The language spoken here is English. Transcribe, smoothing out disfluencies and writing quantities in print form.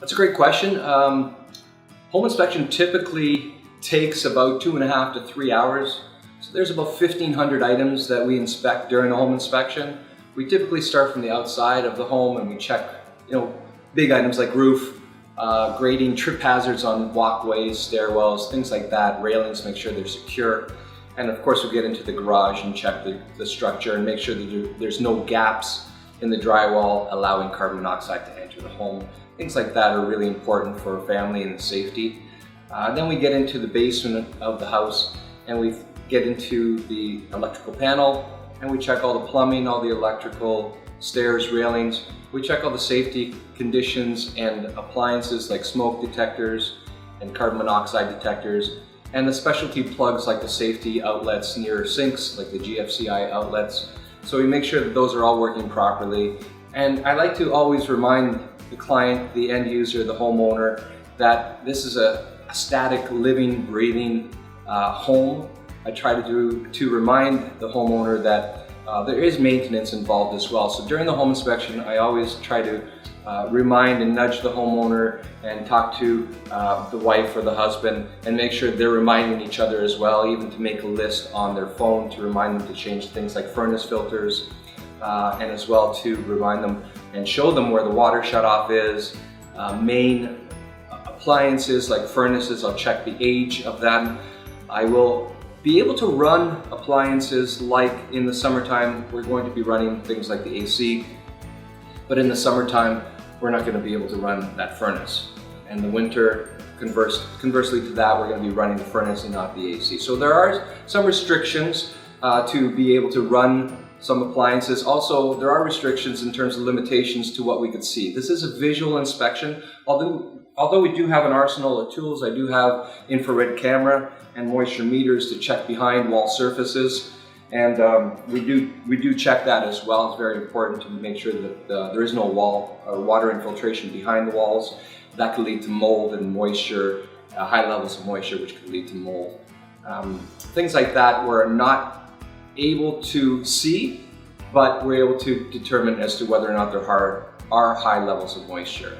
That's a great question. Home inspection typically takes about 2.5 to 3 hours. So there's about 1,500 items that we inspect during a home inspection. We typically start from the outside of the home and we check, big items like roof, grading, trip hazards on walkways, stairwells, things like that, railings, make sure they're secure. And of course we get into the garage and check the structure and make sure that there's no gaps in the drywall allowing carbon monoxide to enter the home. Things like that are really important for family and safety. Then we get into the basement of the house and we get into the electrical panel and we check all the plumbing, all the electrical, stairs, railings. We check all the safety conditions and appliances like smoke detectors and carbon monoxide detectors, and the specialty plugs like the safety outlets near sinks, like the GFCI outlets. So we make sure that those are all working properly. And I like to always remind the client, the end user, the homeowner, that this is a static, living, breathing home. I try to remind the homeowner that there is maintenance involved as well. So during the home inspection, I always try to remind and nudge the homeowner and talk to the wife or the husband and make sure they're reminding each other as well, even to make a list on their phone to remind them to change things like furnace filters, and as well to remind them and show them where the water shutoff is, main appliances like furnaces. I'll check the age of them. I will be able to run appliances like in the summertime. We're going to be running things like the AC, but in the summertime we're not going to be able to run that furnace. And the winter, conversely to that, we're going to be running the furnace and not the AC. So there are some restrictions to be able to run some appliances. Also, there are restrictions in terms of limitations to what we could see. This is a visual inspection. Although we do have an arsenal of tools, I do have infrared camera and moisture meters to check behind wall surfaces. And we do check that as well. It's very important to make sure that there is no wall or water infiltration behind the walls. That could lead to mold and moisture, high levels of moisture, which could lead to mold. Things like that we're not able to see, but we're able to determine as to whether or not there are high levels of moisture.